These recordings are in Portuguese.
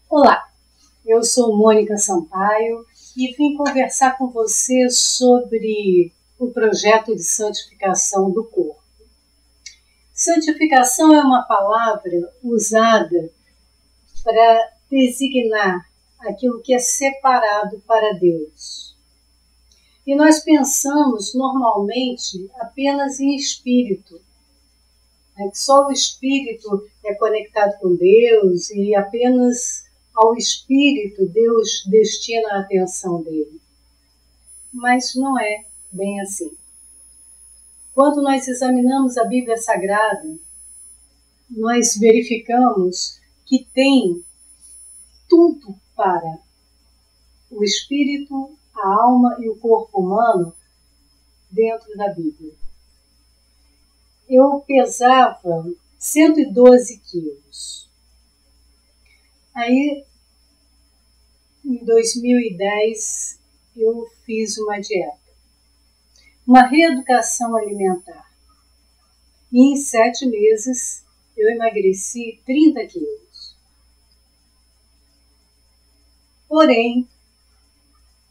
Olá, eu sou Mônica Sampaio e vim conversar com você sobre o projeto de santificação do corpo. Santificação é uma palavra usada para designar aquilo que é separado para Deus. E nós pensamos normalmente apenas em espírito, que só o espírito é conectado com Deus e apenas ao espírito Deus destina a atenção dele. Mas não é bem assim. Quando nós examinamos a Bíblia Sagrada, nós verificamos que tem tudo para o espírito, a alma e o corpo humano dentro da Bíblia. Eu pesava 112 quilos. Aí, em 2010, eu fiz uma dieta, uma reeducação alimentar. E em 7 meses, eu emagreci 30 quilos. Porém,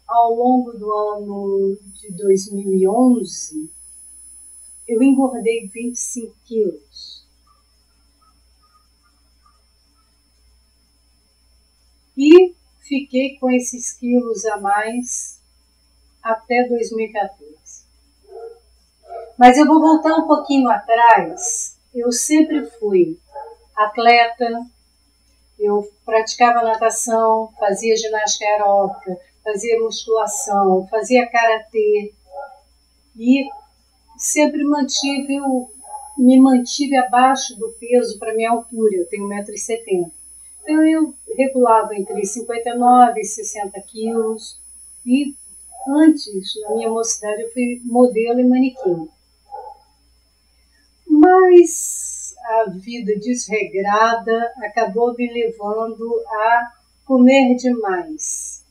ao longo do ano de 2011, eu engordei 25 quilos. E fiquei com esses quilos a mais até 2014. Mas eu vou voltar um pouquinho atrás. Eu sempre fui atleta, eu praticava natação, fazia ginástica aeróbica, fazia musculação, fazia karatê e sempre me mantive abaixo do peso para minha altura, eu tenho 1,70 m. Então eu regulava entre 59 e 60 quilos e antes, na minha mocidade, eu fui modelo e manequim. Mas a vida desregrada acabou me levando a comer demais.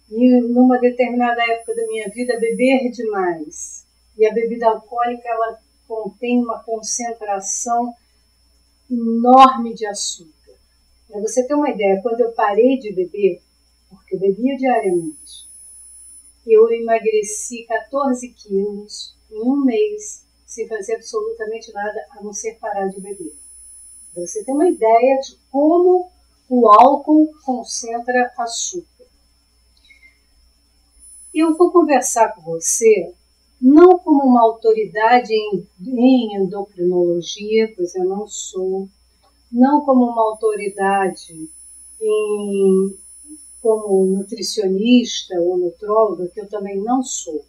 E numa determinada época da minha vida, beber demais. E a bebida alcoólica, ela contém uma concentração enorme de açúcar. Para você ter uma ideia, quando eu parei de beber, porque eu bebia diariamente, eu emagreci 14 quilos em um mês, sem fazer absolutamente nada, a não ser parar de beber. Para você ter uma ideia de como o álcool concentra açúcar. Eu vou conversar com você não como uma autoridade em endocrinologia, pois eu não sou, não como uma autoridade como nutricionista ou nutróloga, que eu também não sou,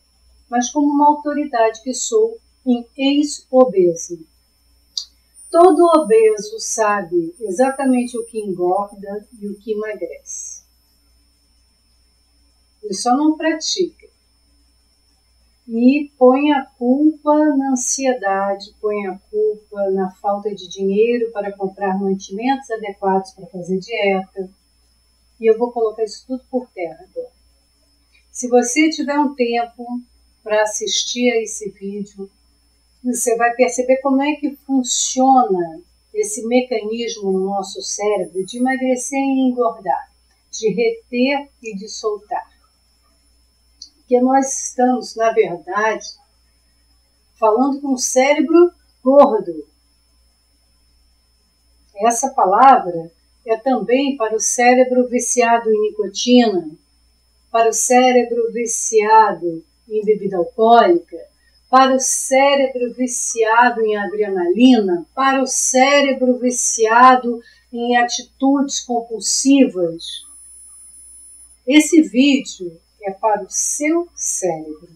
mas como uma autoridade que sou em ex-obeso. Todo obeso sabe exatamente o que engorda e o que emagrece. Ele só não pratica. E põe a culpa na ansiedade, põe a culpa na falta de dinheiro para comprar mantimentos adequados para fazer dieta. E eu vou colocar isso tudo por terra agora. Se você tiver um tempo para assistir a esse vídeo, você vai perceber como é que funciona esse mecanismo no nosso cérebro de emagrecer e engordar, de reter e de soltar. Porque nós estamos, na verdade, falando com o cérebro gordo. Essa palavra é também para o cérebro viciado em nicotina, para o cérebro viciado em bebida alcoólica, para o cérebro viciado em adrenalina, para o cérebro viciado em atitudes compulsivas. Esse vídeo é para o seu cérebro.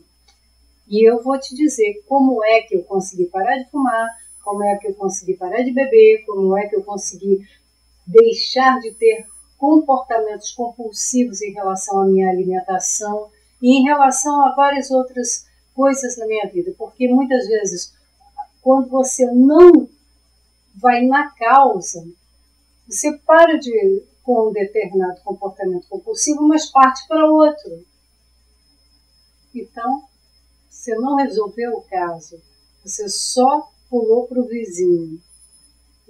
E eu vou te dizer como é que eu consegui parar de fumar, como é que eu consegui parar de beber, como é que eu consegui deixar de ter comportamentos compulsivos em relação à minha alimentação e em relação a várias outras coisas na minha vida. Porque muitas vezes, quando você não vai na causa, você para com um determinado comportamento compulsivo, mas parte para outro. Então, você não resolveu o caso, você só pulou para o vizinho.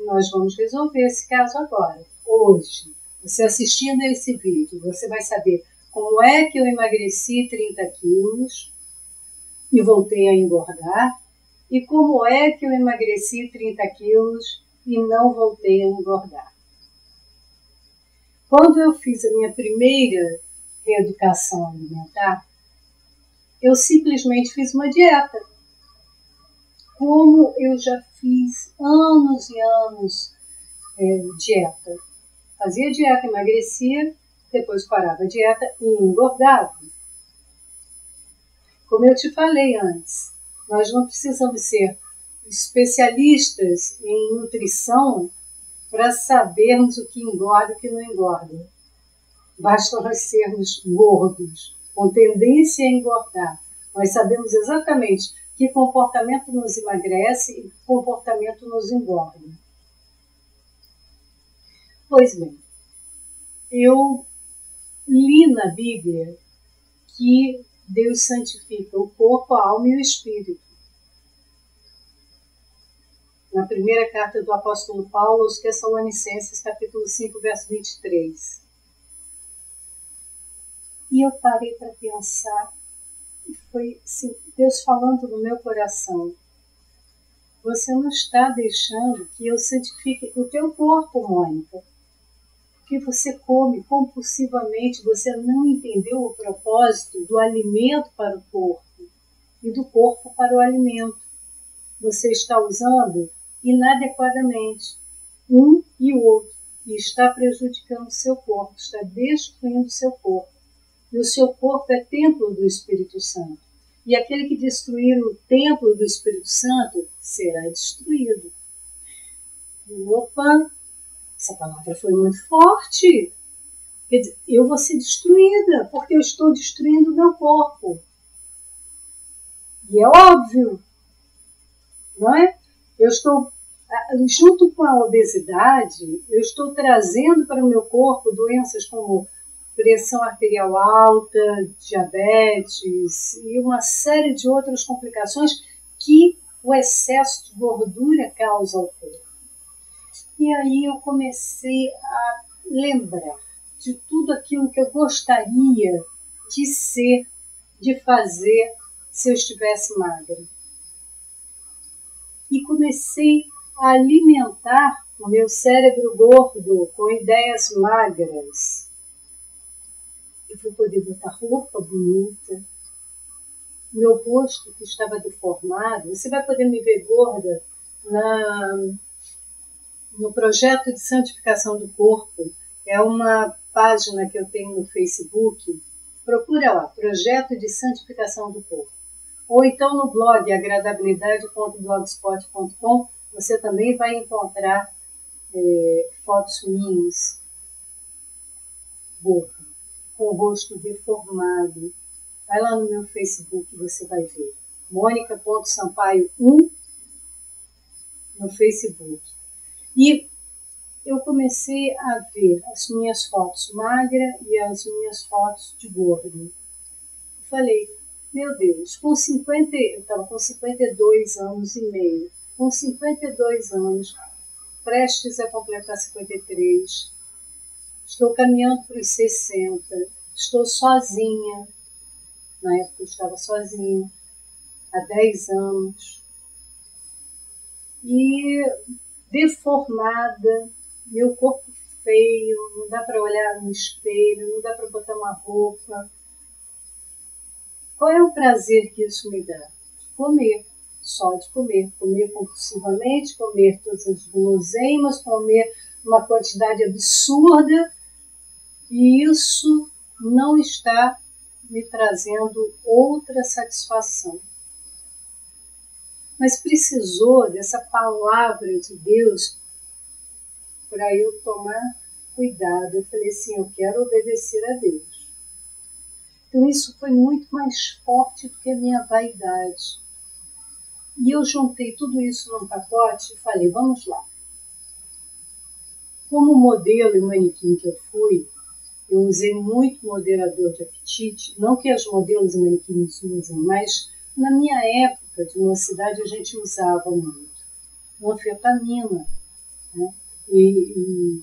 Nós vamos resolver esse caso agora, hoje. Você assistindo a esse vídeo, você vai saber como é que eu emagreci 30 quilos e voltei a engordar, e como é que eu emagreci 30 quilos e não voltei a engordar. Quando eu fiz a minha primeira reeducação alimentar, eu simplesmente fiz uma dieta. Como eu já fiz anos e anos dieta. Fazia dieta, emagrecia, depois parava a dieta e engordava. Como eu te falei antes, nós não precisamos ser especialistas em nutrição para sabermos o que engorda e o que não engorda. Basta nós sermos gordos, com tendência a engordar. Nós sabemos exatamente que comportamento nos emagrece e que comportamento nos engorda. Pois bem, eu li na Bíblia que Deus santifica o corpo, a alma e o espírito. Na primeira carta do apóstolo Paulo aos Tessalonicenses, capítulo 5, verso 23. E eu parei para pensar, e foi assim, Deus falando no meu coração. Você não está deixando que eu santifique o teu corpo, Mônica. Porque você come compulsivamente, você não entendeu o propósito do alimento para o corpo e do corpo para o alimento. Você está usando inadequadamente um e o outro e está prejudicando o seu corpo, está destruindo o seu corpo. E o seu corpo é templo do Espírito Santo. E aquele que destruir o templo do Espírito Santo será destruído. Opa! Essa palavra foi muito forte. Quer dizer, eu vou ser destruída, porque eu estou destruindo o meu corpo. E é óbvio, não é? Eu estou, junto com a obesidade, eu estou trazendo para o meu corpo doenças como pressão arterial alta, diabetes e uma série de outras complicações que o excesso de gordura causa ao corpo. E aí eu comecei a lembrar de tudo aquilo que eu gostaria de ser, de fazer, se eu estivesse magra. E comecei a alimentar o meu cérebro gordo com ideias magras. Eu vou poder botar roupa bonita, meu rosto que estava deformado. Você vai poder me ver gorda no projeto de santificação do corpo. É uma página que eu tenho no Facebook. Procura lá, projeto de santificação do corpo. Ou então no blog agradabilidade.blogspot.com você também vai encontrar fotos minhas gorda, com o rosto deformado. Vai lá no meu Facebook e você vai ver. Monica.sampaio1 no Facebook. E eu comecei a ver as minhas fotos magra e as minhas fotos de gorda. Falei, meu Deus, eu estava com 52 anos e meio. Com 52 anos, prestes a completar 53, estou caminhando para os 60, estou sozinha. Na época eu estava sozinha, há 10 anos. E deformada, meu corpo feio, não dá para olhar no espelho, não dá para botar uma roupa. Qual é o prazer que isso me dá? Comer, só de comer. Comer compulsivamente, comer todas as guloseimas, comer uma quantidade absurda. E isso não está me trazendo outra satisfação. Mas precisou dessa palavra de Deus para eu tomar cuidado. Eu falei assim, eu quero obedecer a Deus. Então isso foi muito mais forte do que a minha vaidade. E eu juntei tudo isso num pacote e falei, vamos lá. Como modelo e manequim que eu fui, eu usei muito moderador de apetite. Não que as modelos e manequins usem, mas na minha época de mocidade a gente usava muito anfetamina, né? E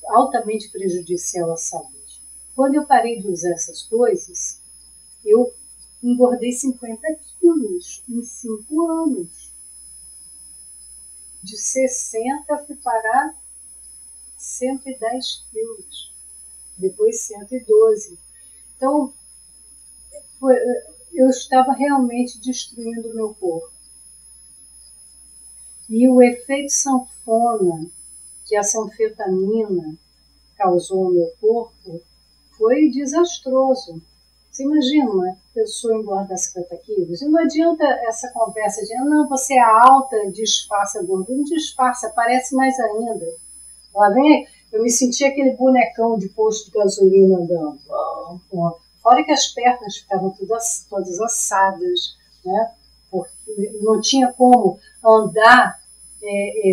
altamente prejudicial à saúde. Quando eu parei de usar essas coisas, eu engordei 50 quilos em 5 anos. De 60 fui parar 110 quilos, depois 112. Então, eu estava realmente destruindo o meu corpo. E o efeito sanfona que essa anfetamina causou no meu corpo foi desastroso. Você imagina uma pessoa engordar 50 quilos? E não adianta essa conversa de, não, você é alta, disfarça a gordura. Não disfarça, parece mais ainda. Lá vem, eu me senti aquele bonecão de posto de gasolina andando. Fora que as pernas ficavam todas assadas, né? Porque não tinha como andar,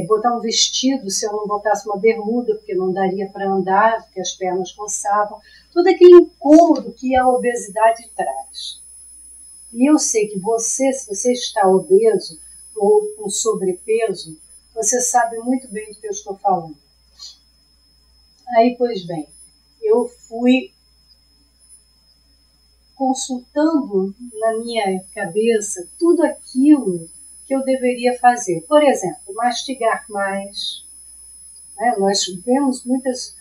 botar um vestido se eu não botasse uma bermuda, porque não daria para andar, porque as pernas coçavam. Todo aquele incômodo que a obesidade traz. E eu sei que você, se você está obeso ou com sobrepeso, você sabe muito bem do que eu estou falando. Aí, pois bem, eu fui consultando na minha cabeça tudo aquilo que eu deveria fazer. Por exemplo, mastigar mais. Né? Nós vemos muitas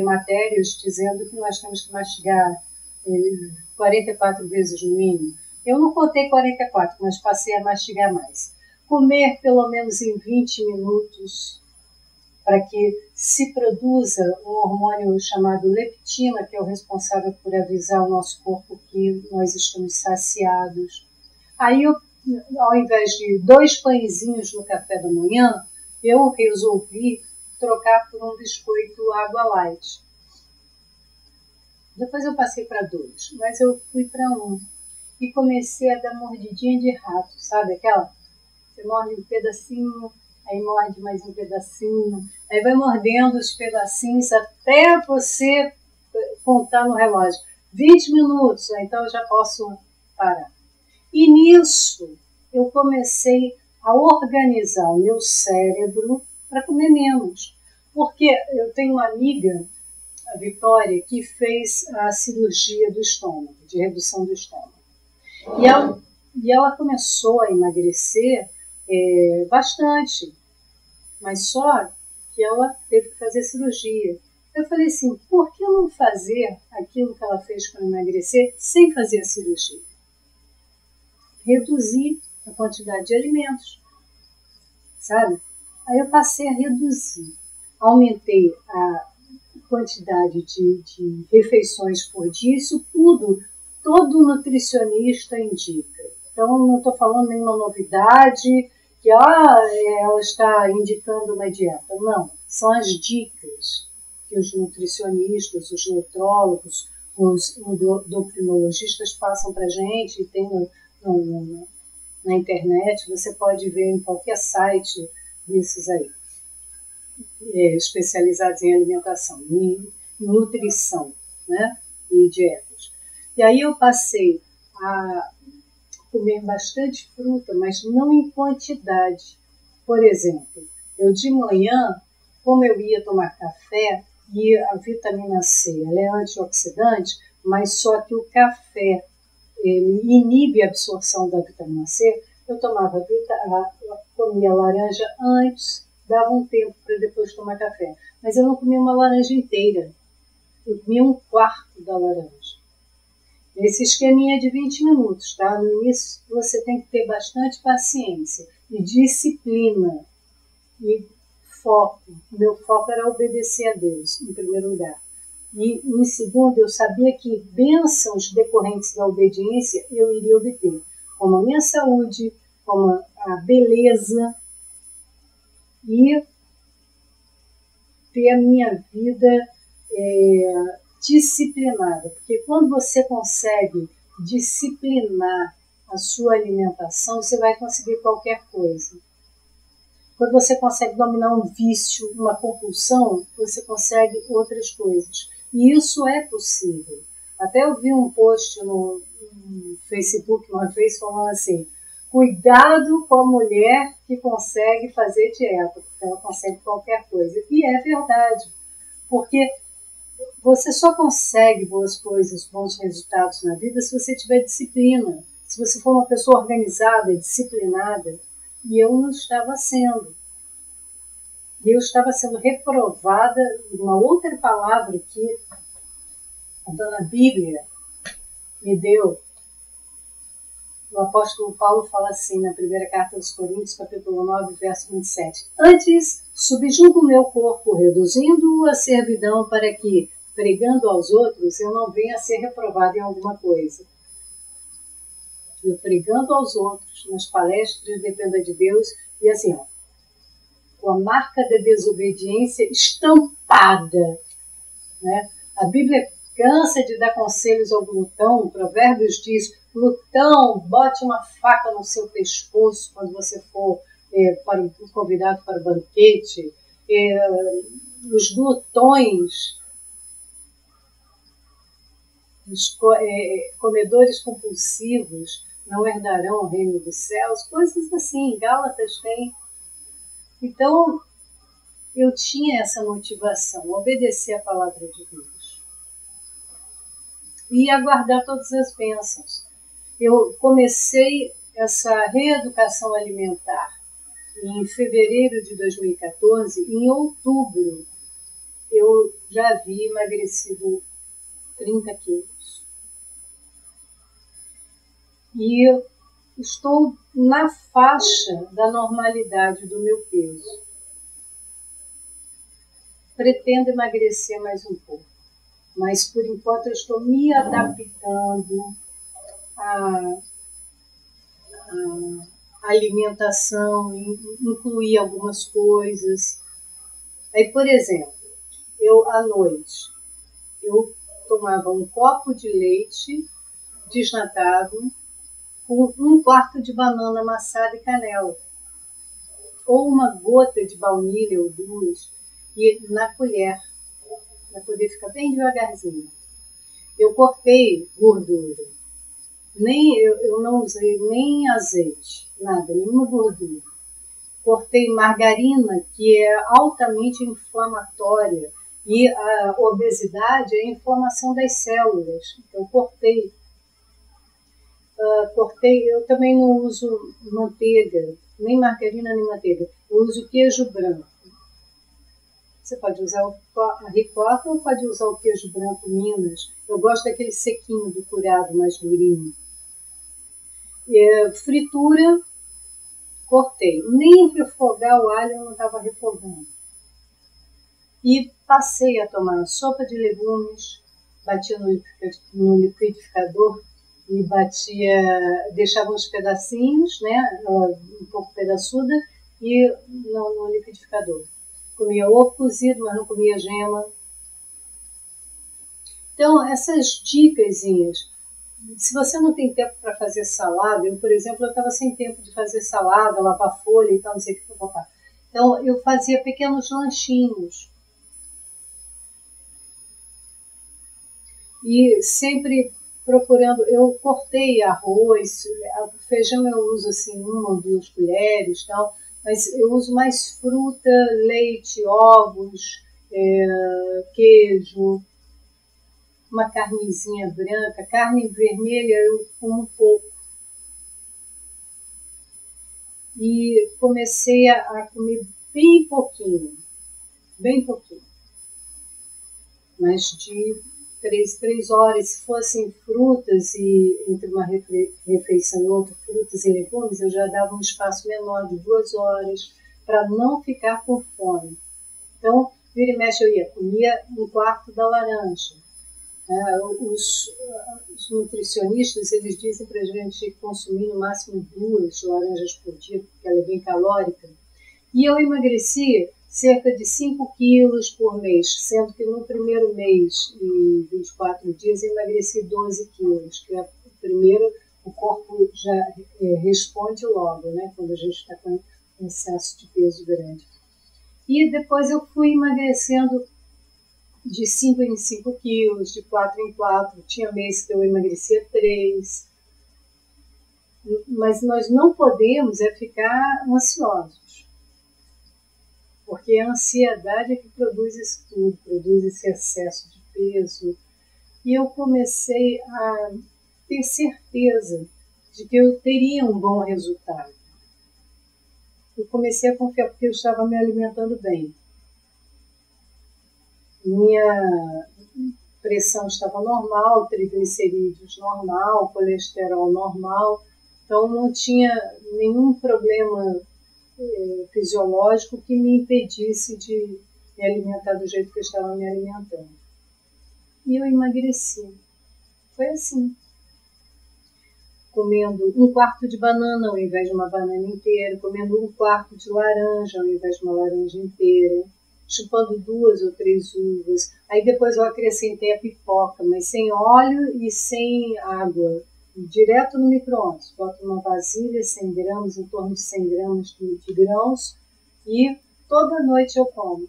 matérias dizendo que nós temos que mastigar 44 vezes no mínimo. Eu não contei 44, mas passei a mastigar mais. Comer pelo menos em 20 minutos, para que se produza um hormônio chamado leptina, que é o responsável por avisar o nosso corpo que nós estamos saciados. Aí, ao invés de 2 pãezinhos no café da manhã, eu resolvi trocar por um biscoito água light. Depois eu passei para 2, mas eu fui para 1. E comecei a dar mordidinha de rato, sabe aquela? Você morde um pedacinho, aí morde mais um pedacinho, aí vai mordendo os pedacinhos até você contar no relógio. 20 minutos, então eu já posso parar. E nisso eu comecei a organizar o meu cérebro para comer menos. Porque eu tenho uma amiga, a Vitória, que fez a cirurgia do estômago, de redução do estômago. E ela começou a emagrecer bastante, mas só que ela teve que fazer cirurgia. Eu falei assim, por que não fazer aquilo que ela fez para emagrecer sem fazer a cirurgia? Reduzir a quantidade de alimentos, sabe? Aí eu passei a reduzir, aumentei a quantidade de refeições por dia, isso tudo, todo nutricionista indica. Então, não estou falando nenhuma novidade, que ela está indicando uma dieta. Não, são as dicas que os nutricionistas, os nutrólogos, os endocrinologistas passam para a gente, e tem na internet, você pode ver em qualquer site desses aí, especializados em alimentação, em nutrição, né, e dietas. E aí eu passei a comer bastante fruta, mas não em quantidade. Por exemplo, eu de manhã, como eu ia tomar café, e a vitamina C, ela é antioxidante, mas só que o café ele inibe a absorção da vitamina C, eu comia laranja antes, dava um tempo para depois tomar café. Mas eu não comia uma laranja inteira, eu comia 1/4 da laranja. Esse esqueminha de 20 minutos, tá? No início você tem que ter bastante paciência e disciplina e foco. O meu foco era obedecer a Deus, em primeiro lugar. E em segundo, eu sabia que bênçãos decorrentes da obediência eu iria obter, como a minha saúde, como a beleza e ter a minha vida disciplinada. Porque quando você consegue disciplinar a sua alimentação, você vai conseguir qualquer coisa. Quando você consegue dominar um vício, uma compulsão, você consegue outras coisas. E isso é possível. Até eu vi um post no Facebook uma vez falando assim, cuidado com a mulher que consegue fazer dieta, porque ela consegue qualquer coisa. E é verdade, Porque você só consegue boas coisas, bons resultados na vida se você tiver disciplina. Se você for uma pessoa organizada, disciplinada. E eu não estava sendo. E eu estava sendo reprovada, uma outra palavra que a dona Bíblia me deu. O apóstolo Paulo fala assim na primeira carta aos Coríntios, capítulo 9, verso 27. Antes, subjugo o meu corpo, reduzindo-o à servidão, para que, pregando aos outros, eu não venha a ser reprovado em alguma coisa. Eu pregando aos outros, nas palestras, dependa de Deus, e assim, ó, com a marca da desobediência estampada. Né? A Bíblia cansa de dar conselhos ao glutão. Provérbios diz, glutão, bote uma faca no seu pescoço quando você for convidado para o banquete. Os glutões, os comedores compulsivos não herdarão o reino dos céus, coisas assim, Gálatas tem. Então, eu tinha essa motivação, obedecer a palavra de Deus e aguardar todas as bênçãos. Eu comecei essa reeducação alimentar em fevereiro de 2014, em outubro eu já havia emagrecido 30 quilos. E eu estou na faixa da normalidade do meu peso. Pretendo emagrecer mais um pouco, mas por enquanto eu estou me adaptando à alimentação, incluir algumas coisas. Aí, por exemplo, eu à noite, eu tomava um copo de leite desnatado com 1/4 de banana amassada e canela, ou uma gota de baunilha ou 2, e na colher, para poder ficar bem devagarzinho. Eu cortei gordura, eu não usei nem azeite, nada, nenhuma gordura. Cortei margarina, que é altamente inflamatória, e a obesidade é a inflamação das células. Então, cortei. Eu também não uso manteiga, nem margarina nem manteiga. Eu uso queijo branco. Você pode usar a ricota ou pode usar o queijo branco Minas. Eu gosto daquele sequinho do curado, mais durinho. Fritura, cortei. Nem refogar o alho eu não estava refogando. E passei a tomar sopa de legumes, batia no liquidificador e deixava uns pedacinhos, né, um pouco pedaçuda, e no liquidificador. Comia ovo cozido, mas não comia gema. Então, essas dicasinhas. Se você não tem tempo para fazer salada, eu, por exemplo, eu estava sem tempo de fazer salada, lavar folha e tal, não sei o que. Então, eu fazia pequenos lanchinhos. E sempre procurando, eu cortei arroz, feijão eu uso assim 1 ou 2 colheres, tal, mas eu uso mais fruta, leite, ovos, queijo, uma carnezinha branca, carne vermelha eu como um pouco. E comecei a comer bem pouquinho, mas de 3 horas, se fossem frutas e entre uma refeição e outra, frutas e legumes, eu já dava um espaço menor de 2 horas para não ficar com fome. Então, vira e mexe eu comia 1/4 da laranja. Os nutricionistas, eles dizem para a gente consumir no máximo 2 laranjas por dia, porque ela é bem calórica. E eu emagreci cerca de 5 quilos por mês, sendo que no primeiro mês e 24 dias eu emagreci 12 quilos, que é o primeiro, o corpo já responde logo, né, quando a gente está com excesso de peso grande. E depois eu fui emagrecendo de 5 em 5 quilos, de 4 em 4, tinha mês que eu emagrecia 3. Mas nós não podemos ficar ansiosos. porque a ansiedade é que produz isso tudo, produz esse excesso de peso. E eu comecei a ter certeza de que eu teria um bom resultado. Eu comecei a confiar porque eu estava me alimentando bem. Minha pressão estava normal, triglicerídeos normal, colesterol normal, então não tinha nenhum problema fisiológico que me impedisse de me alimentar do jeito que eu estava me alimentando. E eu emagreci. Foi assim. Comendo 1/4 de banana ao invés de uma banana inteira, comendo 1/4 de laranja ao invés de uma laranja inteira, chupando 2 ou 3 uvas. Aí depois eu acrescentei a pipoca, mas sem óleo e sem água, direto no micro-ondas. Boto numa vasilha, 100 gramas, em torno de 100 gramas de grãos, e toda noite eu como.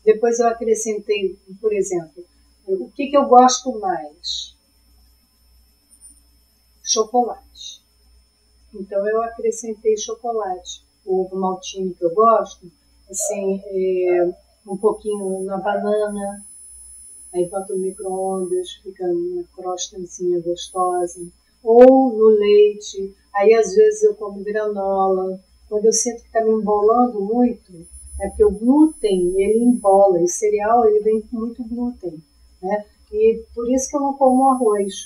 Depois eu acrescentei, por exemplo, o que eu gosto mais? Chocolate. Então eu acrescentei chocolate. O ovo maltine que eu gosto, assim, um pouquinho na banana, aí boto no micro-ondas, fica uma crostancinha gostosa. Ou no leite, aí às vezes eu como granola. Quando eu sinto que está me embolando muito, é porque o glúten, ele embola, e o cereal, ele vem com muito glúten, né? E por isso que eu não como arroz.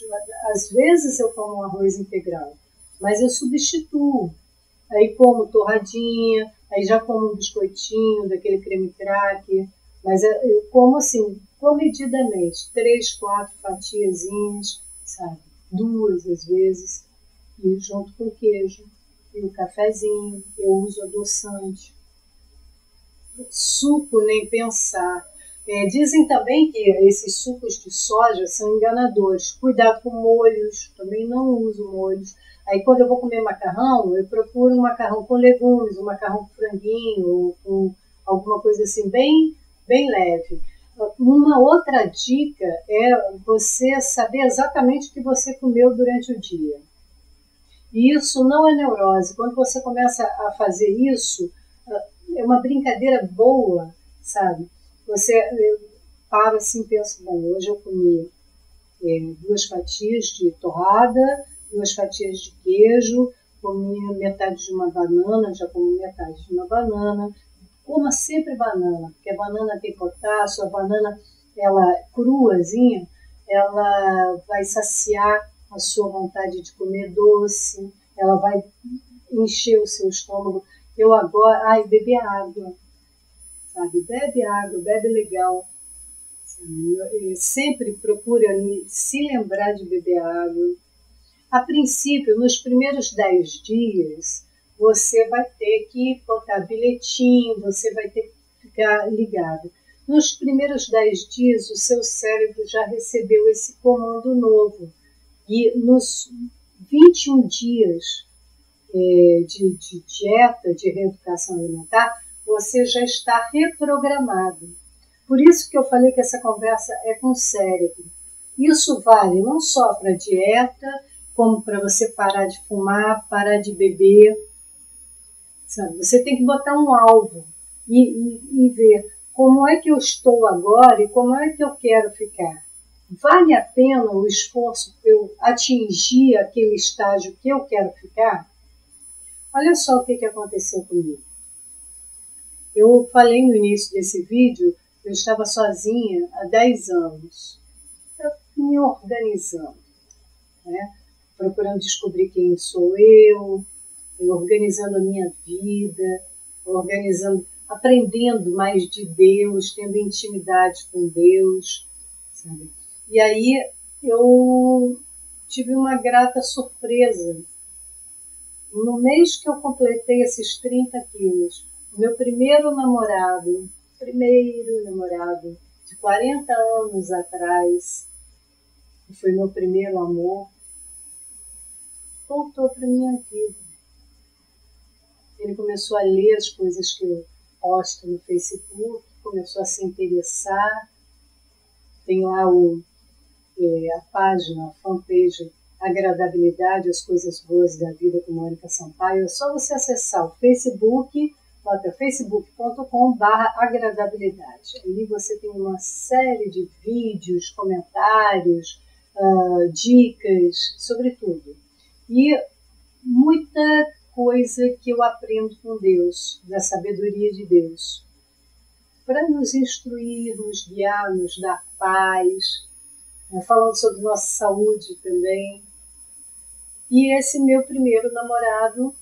Às vezes eu como arroz integral, mas eu substituo. Aí como torradinha, aí já como um biscoitinho daquele creme cracker, mas eu como assim, comedidamente, 3, 4 fatiazinhas, sabe? 2 às vezes, e junto com queijo. E o cafezinho, eu uso adoçante. Suco, nem pensar. Dizem também que esses sucos de soja são enganadores. Cuidado com molhos, também não uso molhos. Aí quando eu vou comer macarrão, eu procuro um macarrão com legumes, um macarrão com franguinho, ou com alguma coisa assim bem, bem leve. Uma outra dica é você saber exatamente o que você comeu durante o dia. E isso não é neurose. Quando você começa a fazer isso, é uma brincadeira boa, sabe? Você para assim e pensa, bom, hoje eu comi 2 fatias de torrada, 2 fatias de queijo, comi metade de uma banana, já comi metade de uma banana. Coma sempre banana, porque a banana tem potássio, a banana, ela cruazinha, ela vai saciar a sua vontade de comer doce, ela vai encher o seu estômago. Eu agora, beber água, sabe? Bebe água, bebe legal. Sempre procura se lembrar de beber água. A princípio, nos primeiros 10 dias, você vai ter que botar bilhetinho, você vai ter que ficar ligado. Nos primeiros 10 dias, o seu cérebro já recebeu esse comando novo. E nos 21 dias de dieta, de reeducação alimentar, você já está reprogramado. Por isso que eu falei que essa conversa é com o cérebro. Isso vale não só para dieta, como para você parar de fumar, parar de beber. Sabe? Você tem que botar um alvo e ver como é que eu estou agora e como é que eu quero ficar. Vale a pena o esforço para eu atingir aquele estágio que eu quero ficar? Olha só o que aconteceu comigo. Eu falei no início desse vídeo, eu estava sozinha há 10 anos, me organizando, né? Procurando descobrir quem sou eu, organizando a minha vida, aprendendo mais de Deus, tendo intimidade com Deus, sabe? E aí eu tive uma grata surpresa. No mês que eu completei esses 30 quilos, meu primeiro namorado de 40 anos atrás, que foi meu primeiro amor, voltou para minha vida. Ele começou a ler as coisas que eu posto no Facebook, começou a se interessar. Tem lá a página, a fanpage Agradabilidade, as coisas boas da vida com Mônica Sampaio. É só você acessar o Facebook bota facebook.com/agradabilidade. Ali você tem uma série de vídeos, comentários, dicas, sobre tudo. E muita coisa que eu aprendo com Deus, da sabedoria de Deus, para nos instruir, nos guiar, nos dar paz, falando sobre nossa saúde também. E esse meu primeiro namorado,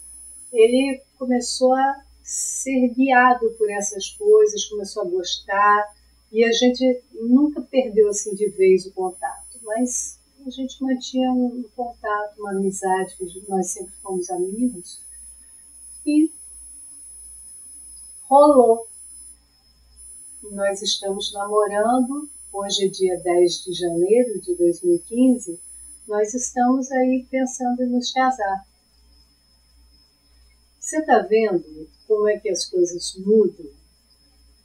ele começou a ser guiado por essas coisas, começou a gostar, e a gente nunca perdeu assim de vez o contato, mas a gente mantinha um contato, uma amizade, nós sempre fomos amigos, e rolou. Nós estamos namorando, hoje é dia 10 de janeiro de 2015, nós estamos aí pensando em nos casar. Você está vendo como é que as coisas mudam?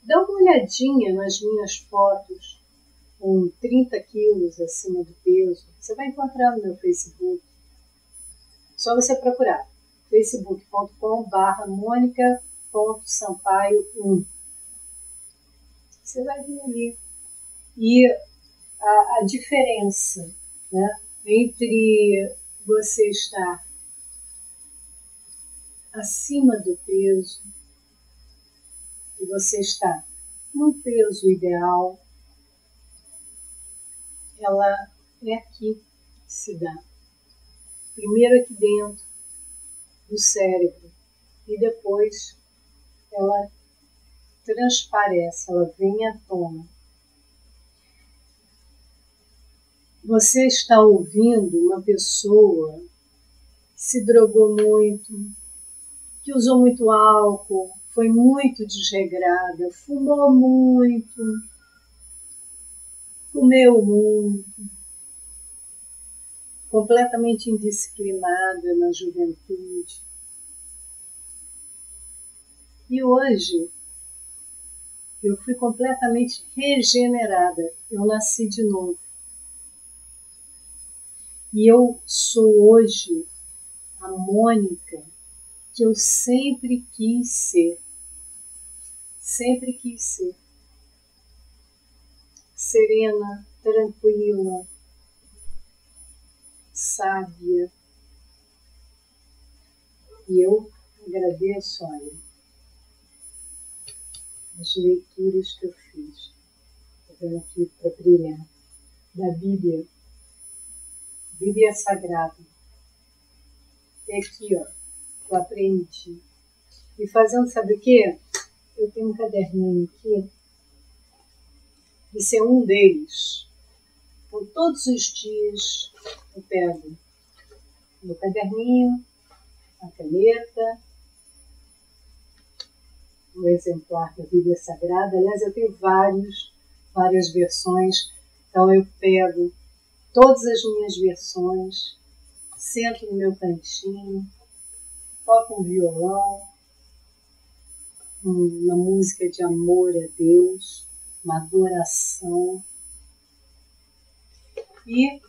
Dá uma olhadinha nas minhas fotos com 30 quilos acima do peso. Você vai encontrar no meu Facebook. Só você procurar facebook.com/monica.sampaio1. Você vai ver ali. E a diferença, né, entre você estar acima do peso e você estar num peso ideal, ela é aqui que se dá. Primeiro aqui dentro do cérebro e depois ela transparece, ela vem à tona. Você está ouvindo uma pessoa que se drogou muito, que usou muito álcool, foi muito desregrada, fumou muito, comeu muito, completamente indisciplinada na juventude. E hoje eu fui completamente regenerada, eu nasci de novo. E eu sou hoje a Mônica que eu sempre quis ser. Sempre quis ser. Serena, tranquila, sábia. E eu agradeço, olha, as leituras que eu fiz. Estou vendo aqui para brilhar. Da Bíblia. Bíblia Sagrada. E aqui, ó, eu aprendi. E fazendo, sabe o quê? Eu tenho um caderninho aqui. Esse é um deles. Então, todos os dias eu pego meu caderninho, a caneta, o exemplar da Bíblia Sagrada. Aliás, eu tenho várias versões. Então, eu pego todas as minhas versões, sento no meu cantinho, toco um violão, uma música de amor a Deus, uma adoração, e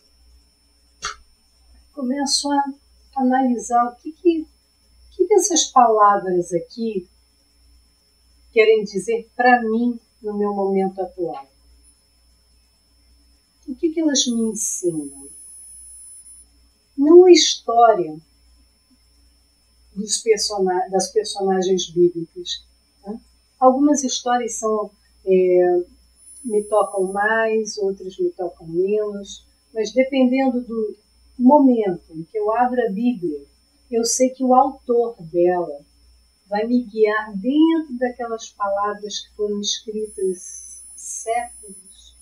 começo a analisar o que essas palavras aqui querem dizer para mim no meu momento atual. O que elas me ensinam? Não a história das personagens bíblicas. Né? Algumas histórias me tocam mais, outras me tocam menos, mas dependendo do momento em que eu abro a Bíblia, eu sei que o autor dela vai me guiar dentro daquelas palavras que foram escritas há séculos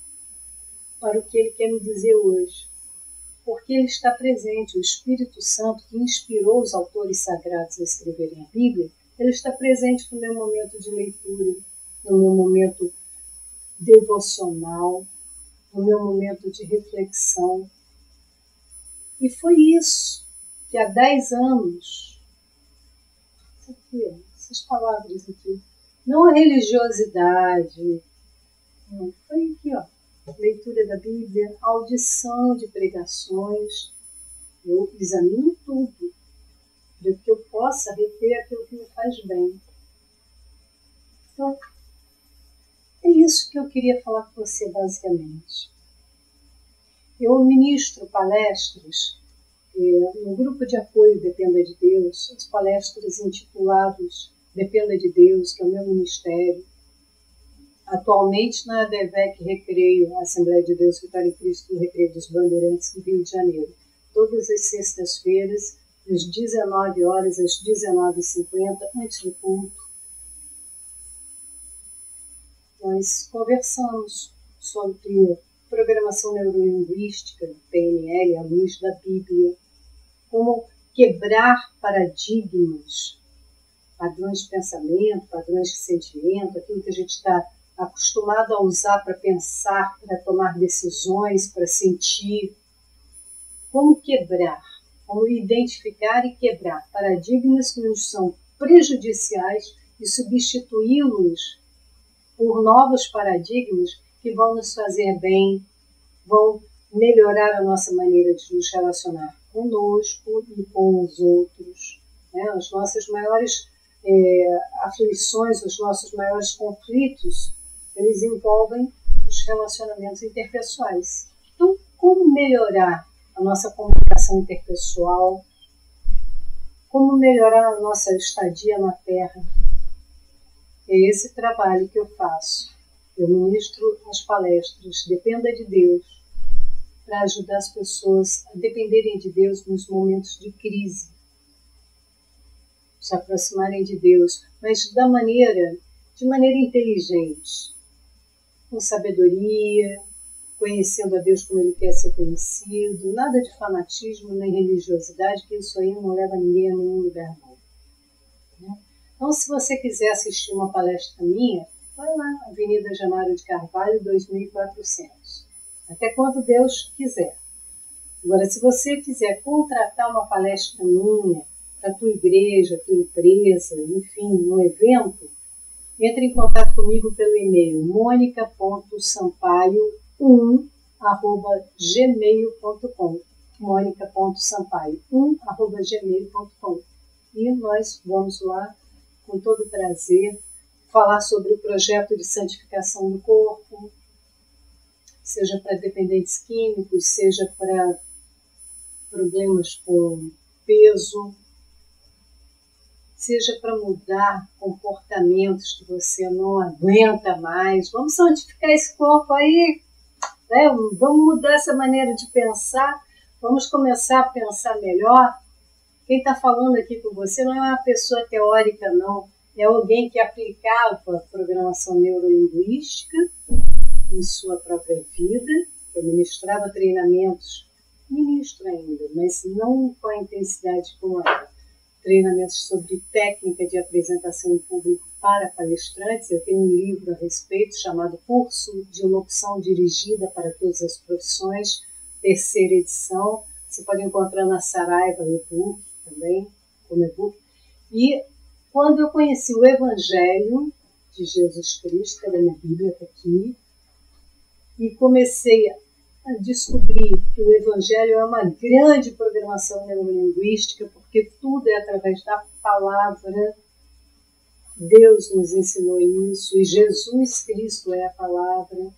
para o que ele quer me dizer hoje. Porque ele está presente, o Espírito Santo que inspirou os autores sagrados a escreverem a Bíblia, ele está presente no meu momento de leitura, no meu momento devocional, no meu momento de reflexão. E foi isso que há 10 anos, aqui, essas palavras aqui, não a religiosidade, não, foi aqui, ó, leitura da Bíblia, audição de pregações, eu examino tudo, para que eu possa reter aquilo que me faz bem. Então, é isso que eu queria falar com você, basicamente. Eu ministro palestras no grupo de apoio Dependa de Deus, as palestras intituladas Dependa de Deus, que é o meu ministério. Atualmente na ADVEC Recreio, Assembleia de Deus Vitória em Cristo, do Recreio dos Bandeirantes, do Rio de Janeiro. Todas as sextas-feiras, das 19 horas às 19h50, antes do culto, nós conversamos sobre programação neurolinguística, PNL, à luz da Bíblia, como quebrar paradigmas, padrões de pensamento, padrões de sentimento, aquilo que a gente está acostumado a usar para pensar, para tomar decisões, para sentir. Como quebrar, como identificar e quebrar paradigmas que nos são prejudiciais e substituí-los por novos paradigmas que vão nos fazer bem, vão melhorar a nossa maneira de nos relacionar conosco e com os outros. As nossas maiores aflições, os nossos maiores conflitos, eles envolvem os relacionamentos interpessoais. Então, como melhorar a nossa comunicação interpessoal? Como melhorar a nossa estadia na Terra? É esse trabalho que eu faço. Eu ministro as palestras Dependa de Deus, para ajudar as pessoas a dependerem de Deus nos momentos de crise, se aproximarem de Deus, mas de maneira inteligente, com sabedoria, conhecendo a Deus como Ele quer ser conhecido, nada de fanatismo nem religiosidade, que isso aí não leva ninguém a nenhum lugar bom. Então, se você quiser assistir uma palestra minha, vai lá, Avenida Januário de Carvalho, 2400. Até quando Deus quiser. Agora, se você quiser contratar uma palestra minha para a tua igreja, tua empresa, enfim, um evento, entre em contato comigo pelo e-mail monica.sampaio1@gmail.com monica.sampaio1@gmail.com E nós vamos lá, com todo prazer, falar sobre o projeto de santificação do corpo, seja para dependentes químicos, seja para problemas com peso, seja para mudar comportamentos que você não aguenta mais. Vamos santificar esse corpo aí, né? Vamos mudar essa maneira de pensar, vamos começar a pensar melhor. Quem está falando aqui com você não é uma pessoa teórica, não. É alguém que aplicava programação neurolinguística em sua própria vida. Eu ministrava treinamentos, ministro ainda, mas não com a intensidade como era. Treinamentos sobre técnica de apresentação em público para palestrantes. Eu tenho um livro a respeito chamado Curso de Locução Dirigida para Todas as Profissões, 3ª edição. Você pode encontrar na Saraiva e-book também, como e-book. E quando eu conheci o Evangelho de Jesus Cristo, que é da minha Bíblia, está aqui, e comecei a descobrir que o Evangelho é uma grande programação neurolinguística, porque tudo é através da palavra. Deus nos ensinou isso, e Jesus Cristo é a palavra.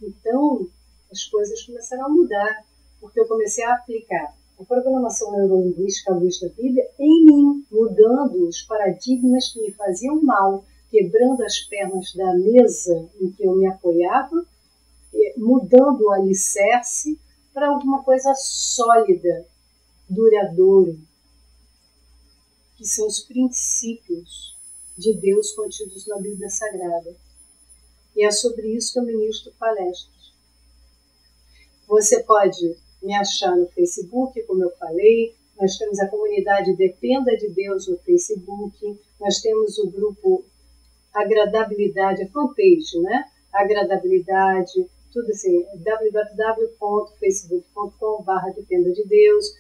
Então, as coisas começaram a mudar, porque eu comecei a aplicar a programação neurolinguística à luz da Bíblia em mim, mudando os paradigmas que me faziam mal, quebrando as pernas da mesa em que eu me apoiava, mudando o alicerce para alguma coisa sólida, duradoura, que são os princípios de Deus contidos na Bíblia Sagrada. E é sobre isso que eu ministro palestras. Você pode me achar no Facebook, como eu falei. Nós temos a comunidade Dependa de Deus no Facebook. Nós temos o grupo Agradabilidade, a fanpage, né? Agradabilidade, tudo assim, www.facebook.com/Dependa de Deus,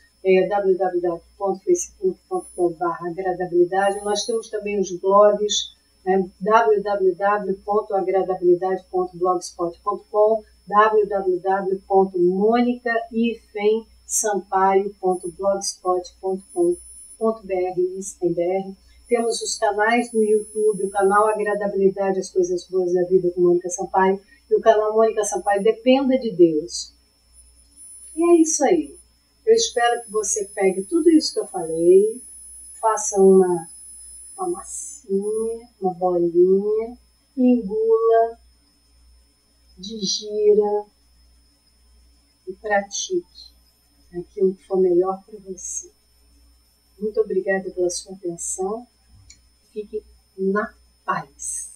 www.facebook.com/agradabilidade. Nós temos também os blogs, né? www.agradabilidade.blogspot.com, www.monica-sampaio.blogspot.com.br, isso tem BR. Temos os canais no YouTube, o canal Agradabilidade, as Coisas Boas da Vida com Mônica Sampaio, e o canal Mônica Sampaio Dependa de Deus. E é isso aí. Eu espero que você pegue tudo isso que eu falei, faça uma massinha, uma bolinha, engula, digira e pratique aquilo que for melhor para você. Muito obrigada pela sua atenção. Fique na paz.